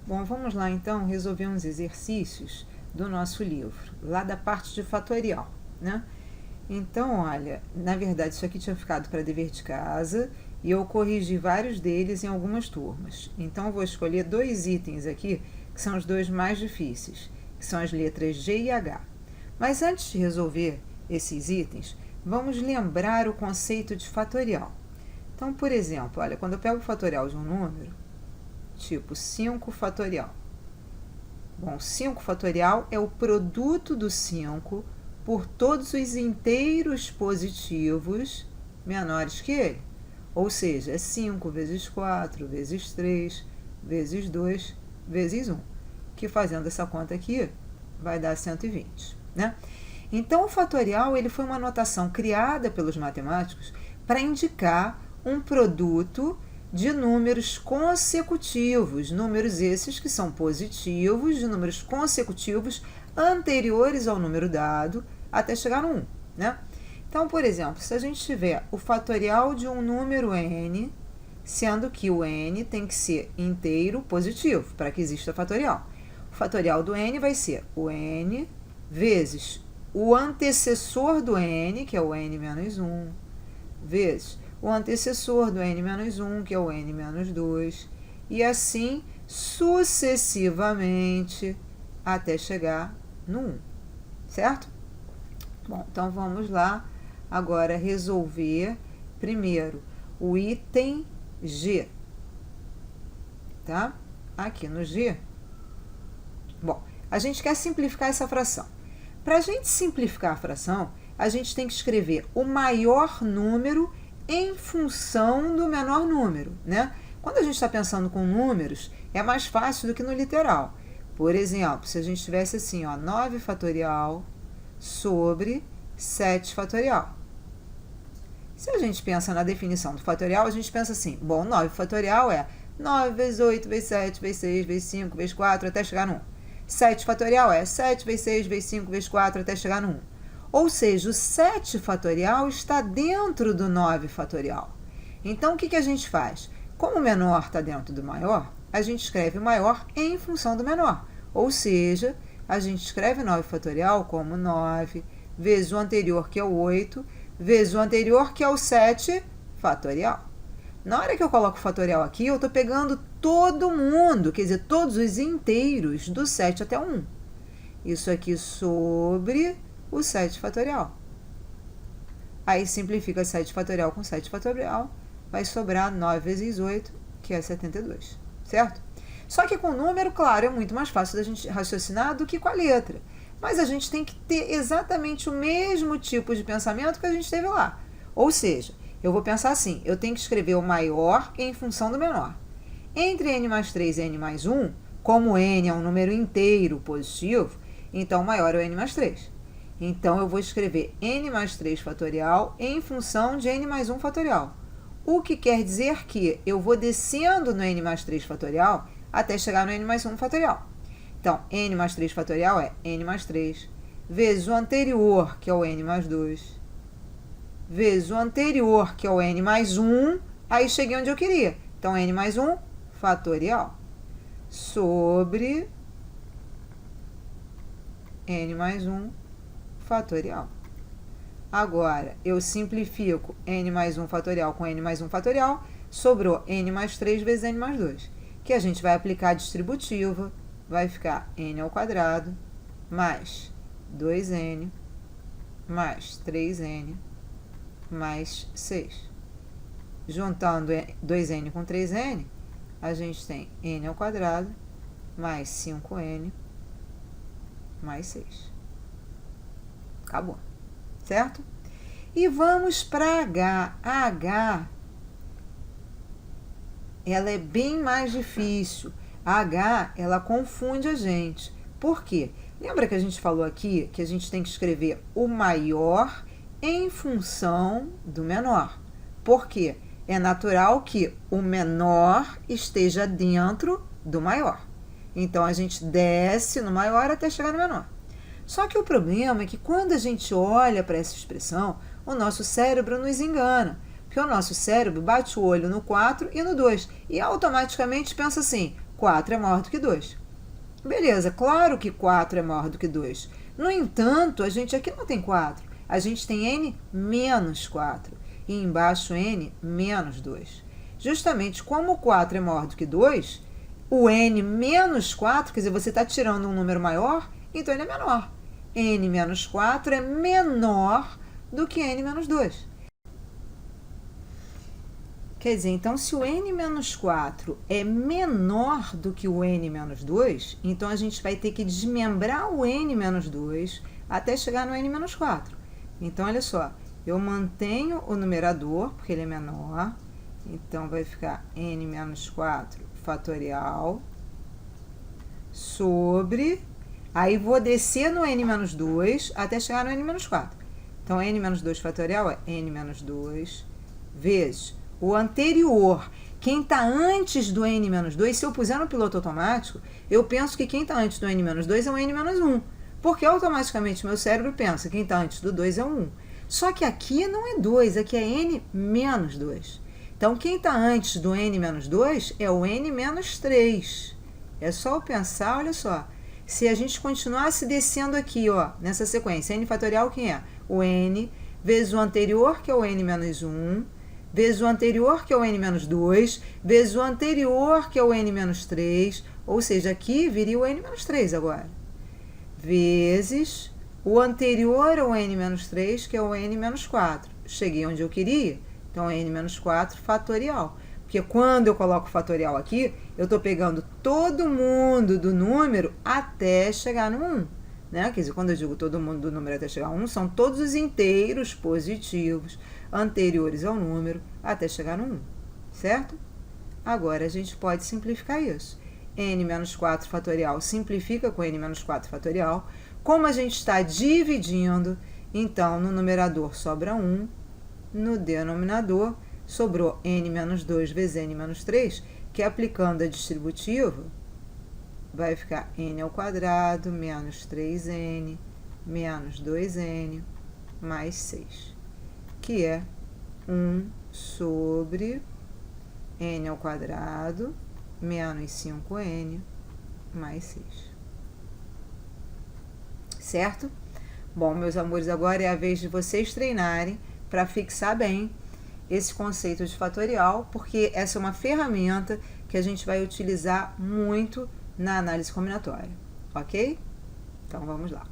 Bom, vamos lá então resolver uns exercícios do nosso livro, lá da parte de fatorial, né? Então, olha, na verdade isso aqui tinha ficado para dever de casa e eu corrigi vários deles em algumas turmas. Então eu vou escolher dois itens aqui, que são os dois mais difíceis, que são as letras G e H. Mas antes de resolver esses itens, vamos lembrar o conceito de fatorial. Então, por exemplo, olha, quando eu pego o fatorial de um número, tipo 5 fatorial. Bom, 5 fatorial é o produto do 5 por todos os inteiros positivos menores que ele. Ou seja, é 5 vezes 4, vezes 3, vezes 2, vezes 1. Que fazendo essa conta aqui, vai dar 120, né? Então, o fatorial ele foi uma notação criada pelos matemáticos para indicar um produto de números consecutivos, números esses que são positivos, de números consecutivos anteriores ao número dado, até chegar no 1, né? Então, por exemplo, se a gente tiver o fatorial de um número n, sendo que o n tem que ser inteiro positivo, para que exista fatorial. O fatorial do n vai ser o n vezes o antecessor do n, que é o n menos 1, vezes o antecessor do n menos 1, que é o n menos 2, e assim sucessivamente até chegar no 1, certo? Bom, então vamos lá agora resolver primeiro o item G, tá? Aqui no G, bom, a gente quer simplificar essa fração. Para a gente simplificar a fração, a gente tem que escrever o maior número em função do menor número, né? Quando a gente está pensando com números, é mais fácil do que no literal. Por exemplo, se a gente tivesse assim, ó, 9 fatorial sobre 7 fatorial. Se a gente pensa na definição do fatorial, a gente pensa assim, bom, 9 fatorial é 9 vezes 8, vezes 7, vezes 6, vezes 5, vezes 4, até chegar no 1. 7 fatorial é 7 vezes 6, vezes 5, vezes 4, até chegar no 1. Ou seja, o 7 fatorial está dentro do 9 fatorial. Então, o que a gente faz? Como o menor está dentro do maior, a gente escreve o maior em função do menor. Ou seja, a gente escreve 9 fatorial como 9 vezes o anterior, que é o 8, vezes o anterior, que é o 7 fatorial. Na hora que eu coloco o fatorial aqui, eu estou pegando todo mundo, quer dizer, todos os inteiros do 7 até o 1. Isso aqui sobre o 7 fatorial. Aí simplifica 7 fatorial com 7 fatorial, vai sobrar 9 vezes 8, que é 72, certo? Só que com o número, claro, é muito mais fácil da gente raciocinar do que com a letra. Mas a gente tem que ter exatamente o mesmo tipo de pensamento que a gente teve lá. Ou seja, eu vou pensar assim, eu tenho que escrever o maior em função do menor. Entre n mais 3 e n mais 1, como n é um número inteiro positivo, então o maior é o n mais 3. Então, eu vou escrever n mais 3 fatorial em função de n mais 1 fatorial. O que quer dizer que eu vou descendo no n mais 3 fatorial até chegar no n mais 1 fatorial. Então, n mais 3 fatorial é n mais 3, vezes o anterior, que é o n mais 2, vezes o anterior, que é o n mais 1, aí cheguei onde eu queria. Então, n mais 1 fatorial, sobre n mais 1 fatorial. Agora, eu simplifico n mais 1 fatorial com n mais 1 fatorial, sobrou n mais 3 vezes n mais 2, que a gente vai aplicar a distributiva, vai ficar n ao quadrado, mais 2n, mais 3n, mais 6. Juntando 2n com 3n, a gente tem n ao quadrado, mais 5n, mais 6. Acabou, certo? E vamos para H. A H, ela é bem mais difícil. A H, ela confunde a gente. Por quê? Lembra que a gente falou aqui que a gente tem que escrever o maior em função do menor. Por quê? É natural que o menor esteja dentro do maior. Então, a gente desce no maior até chegar no menor. Só que o problema é que quando a gente olha para essa expressão, o nosso cérebro nos engana. Porque o nosso cérebro bate o olho no 4 e no 2 e automaticamente pensa assim, 4 é maior do que 2. Beleza, claro que 4 é maior do que 2. No entanto, a gente aqui não tem 4. A gente tem n menos 4. E embaixo n menos 2. Justamente como o 4 é maior do que 2, o n menos 4, quer dizer, você está tirando um número maior, então ele é menor. N menos 4 é menor do que n menos 2. Quer dizer, então, se o n menos 4 é menor do que o n menos 2, então a gente vai ter que desmembrar o n menos 2 até chegar no n menos 4. Então, olha só, eu mantenho o numerador, porque ele é menor, então vai ficar n menos 4 fatorial sobre... Aí vou descer no n menos 2 até chegar no n menos 4. Então, n menos 2 fatorial é n menos 2 vezes o anterior. Quem está antes do n menos 2, se eu puser no piloto automático, eu penso que quem está antes do n menos 2 é o n menos 1. Porque automaticamente meu cérebro pensa que quem está antes do 2 é o 1. Só que aqui não é 2, aqui é n menos 2. Então, quem está antes do n menos 2 é o n menos 3. É só eu pensar, olha só. Se a gente continuasse descendo aqui, ó, nessa sequência, n fatorial quem é? O n vezes o anterior, que é o n menos 1, vezes o anterior, que é o n menos 2, vezes o anterior, que é o n menos 3, ou seja, aqui viria o n menos 3 agora, vezes o anterior ao n menos 3, que é o n menos 4. Cheguei onde eu queria, então n menos 4 fatorial. Porque quando eu coloco fatorial aqui, eu estou pegando todo mundo do número até chegar no 1. Né? Quer dizer, quando eu digo todo mundo do número até chegar a 1, são todos os inteiros positivos anteriores ao número até chegar no 1. Certo? Agora, a gente pode simplificar isso. n menos 4 fatorial simplifica com n menos 4 fatorial. Como a gente está dividindo, então, no numerador sobra 1, no denominador sobrou n menos 2 vezes n menos 3, que aplicando a distributiva, vai ficar n ao quadrado menos 3n menos 2n mais 6, que é 1 sobre n ao quadrado menos 5n mais 6. Certo? Bom, meus amores, agora é a vez de vocês treinarem para fixar bem esse conceito de fatorial, porque essa é uma ferramenta que a gente vai utilizar muito na análise combinatória, ok? Então, vamos lá.